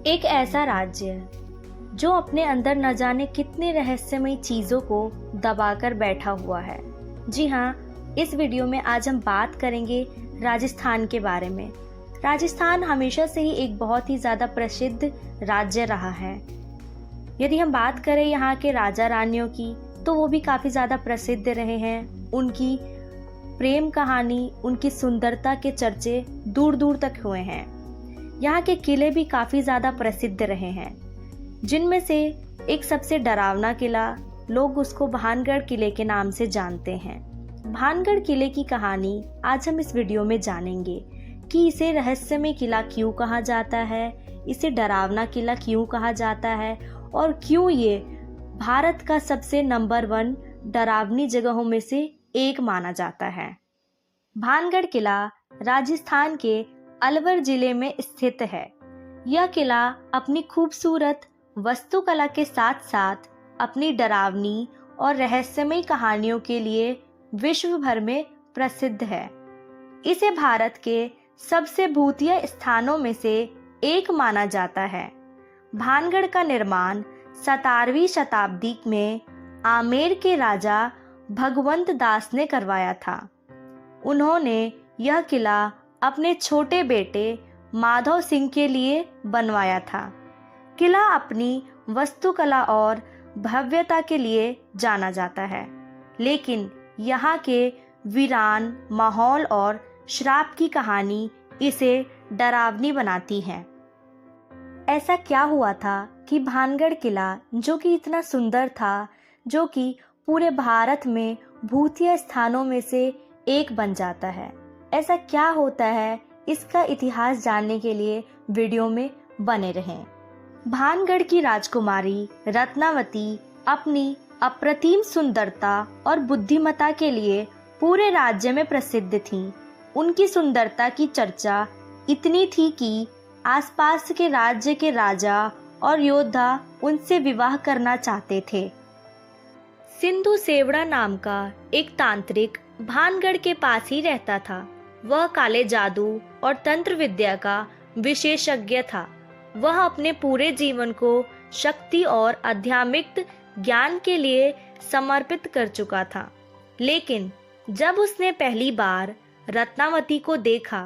एक ऐसा राज्य जो अपने अंदर न जाने कितने रहस्यमयी चीजों को दबाकर बैठा हुआ है। जी हाँ, इस वीडियो में आज हम बात करेंगे राजस्थान के बारे में। राजस्थान हमेशा से ही एक बहुत ही ज़्यादा प्रसिद्ध राज्य रहा है। यदि हम बात करें यहाँ के राजा रानियों की, तो वो भी काफ़ी ज़्यादा प्रसिद्ध रहे हैं। उनकी प्रेम कहानी, उनकी सुंदरता के चर्चे दूर दूर तक हुए हैं। यहाँ के किले भी काफ़ी ज़्यादा प्रसिद्ध रहे हैं, जिनमें से एक सबसे डरावना किला, लोग उसको भानगढ़ किले के नाम से जानते हैं। भानगढ़ किले की कहानी आज हम इस वीडियो में जानेंगे कि इसे रहस्यमय किला क्यों कहा जाता है, इसे डरावना किला क्यों कहा जाता है और क्यों ये भारत का सबसे नंबर 1 डरावनी जगहों में से एक माना जाता है। भानगढ़ किला राजस्थान के अलवर जिले में स्थित है। यह किला अपनी खूबसूरत वास्तुकला के साथ साथ अपनी डरावनी और रहस्यमयी कहानियों के लिए विश्व भर में प्रसिद्ध है। इसे भारत के सबसे भूतिया स्थानों में से एक माना जाता है। भानगढ़ का निर्माण 17वीं शताब्दी में आमेर के राजा भगवंत दास ने करवाया था। उन्होंने यह किला अपने छोटे बेटे माधव सिंह के लिए बनवाया था। किला अपनी वास्तुकला और भव्यता के लिए जाना जाता है, लेकिन यहाँ के वीरान माहौल और श्राप की कहानी इसे डरावनी बनाती है। ऐसा क्या हुआ था कि भानगढ़ किला, जो कि इतना सुंदर था, जो कि पूरे भारत में भूतिया स्थानों में से एक बन जाता है? ऐसा क्या होता है, इसका इतिहास जानने के लिए वीडियो में बने रहें। भानगढ़ की राजकुमारी रत्नावती अपनी अप्रतिम सुंदरता और बुद्धिमत्ता के लिए पूरे राज्य में प्रसिद्ध थीं। उनकी सुंदरता की चर्चा इतनी थी कि आसपास के राज्य के राजा और योद्धा उनसे विवाह करना चाहते थे। सिंधु सेवड़ा नाम का एक तांत्रिक भानगढ़ के पास ही रहता था। वह काले जादू और तंत्र विद्या का विशेषज्ञ था। वह अपने पूरे जीवन को शक्ति और आध्यात्मिक ज्ञान के लिए समर्पित कर चुका था। लेकिन जब उसने पहली बार रत्नावती को देखा,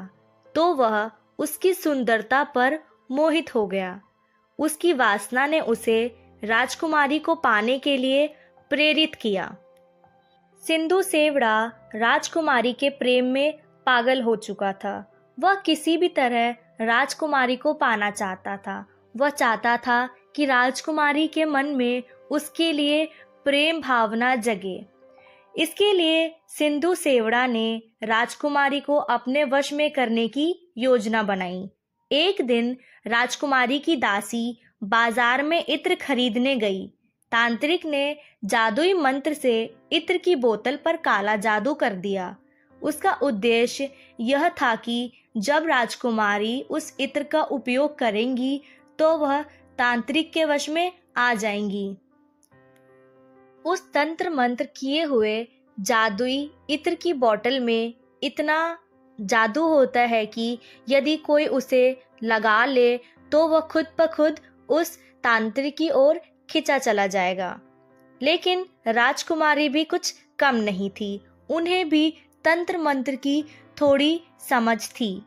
तो वह उसकी सुंदरता पर मोहित हो गया। उसकी वासना ने उसे राजकुमारी को पाने के लिए प्रेरित किया। सिंधु सेवड़ा राजकुमारी के प्रेम में पागल हो चुका था। वह किसी भी तरह राजकुमारी को पाना चाहता था। वह चाहता था कि राजकुमारी के मन में उसके लिए प्रेम भावना जगे। इसके लिए सिंधु सेवड़ा ने राजकुमारी को अपने वश में करने की योजना बनाई। एक दिन राजकुमारी की दासी बाजार में इत्र खरीदने गई। तांत्रिक ने जादुई मंत्र से इत्र की बोतल पर काला जादू कर दिया। उसका उद्देश्य यह था कि जब राजकुमारी उस इत्र का उपयोग करेंगी, तो वह तांत्रिक के वश में आ जाएंगी। उस तंत्र मंत्र किए हुए जादुई इत्र की बोतल में इतना जादू होता है कि यदि कोई उसे लगा ले, तो वह खुद ब खुद उस तांत्रिक की ओर खिंचा चला जाएगा। लेकिन राजकुमारी भी कुछ कम नहीं थी। उन्हें भी तंत्र मंत्र की थोड़ी समझ थी।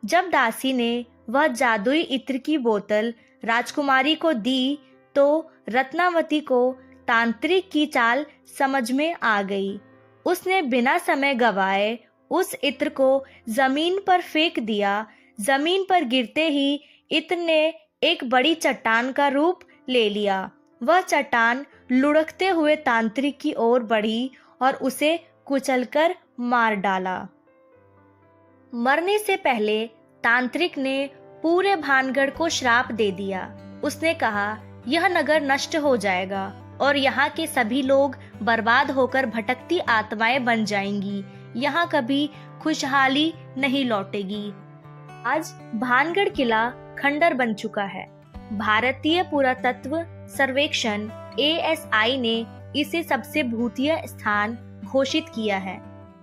जब दासी ने वह जादुई इत्र की बोतल राजकुमारी को दी, तो रत्नावती को तांत्रिक की चाल समझ में आ गई। उसने बिना समय गवाए उस इत्र को जमीन पर फेंक दिया। जमीन पर गिरते ही इत्र ने एक बड़ी चट्टान का रूप ले लिया। वह चट्टान लुढ़कते हुए तांत्रिक की ओर बढ़ी और उसे कुचलकर मार डाला। मरने से पहले तांत्रिक ने पूरे भानगढ़ को श्राप दे दिया। उसने कहा, यह नगर नष्ट हो जाएगा और यहाँ के सभी लोग बर्बाद होकर भटकती आत्माएं बन जाएंगी। यहाँ कभी खुशहाली नहीं लौटेगी। आज भानगढ़ किला खंडर बन चुका है। भारतीय पुरातत्व सर्वेक्षण ASI ने इसे सबसे भूतिया स्थान घोषित किया है।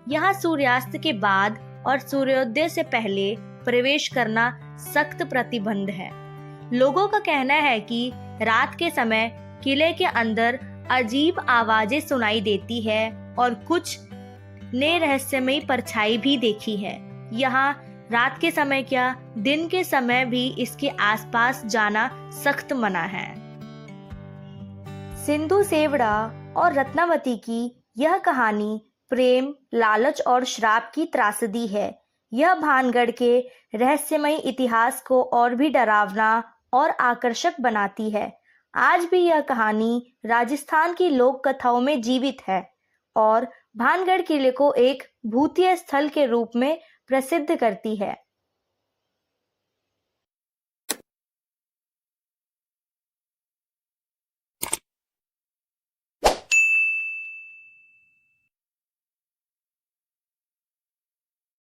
यहाँ सूर्यास्त के बाद और सूर्योदय से पहले प्रवेश करना सख्त प्रतिबंध है। लोगोग का कहना है कि रात के समय किले के अंदर अजीब आवाजें सुनाई देती है और कुछ ने रहस्यमयी परछाई भी देखी है। यहाँ रात के समय क्या, दिन के समय भी इसके आसपास जाना सख्त मना है। सिंधु सेवड़ा और रत्नावती की यह कहानी प्रेम, लालच और श्राप की त्रासदी है। यह भानगढ़ के रहस्यमयी इतिहास को और भी डरावना और आकर्षक बनाती है। आज भी यह कहानी राजस्थान की लोक कथाओं में जीवित है और भानगढ़ किले को एक भूतिया स्थल के रूप में प्रसिद्ध करती है।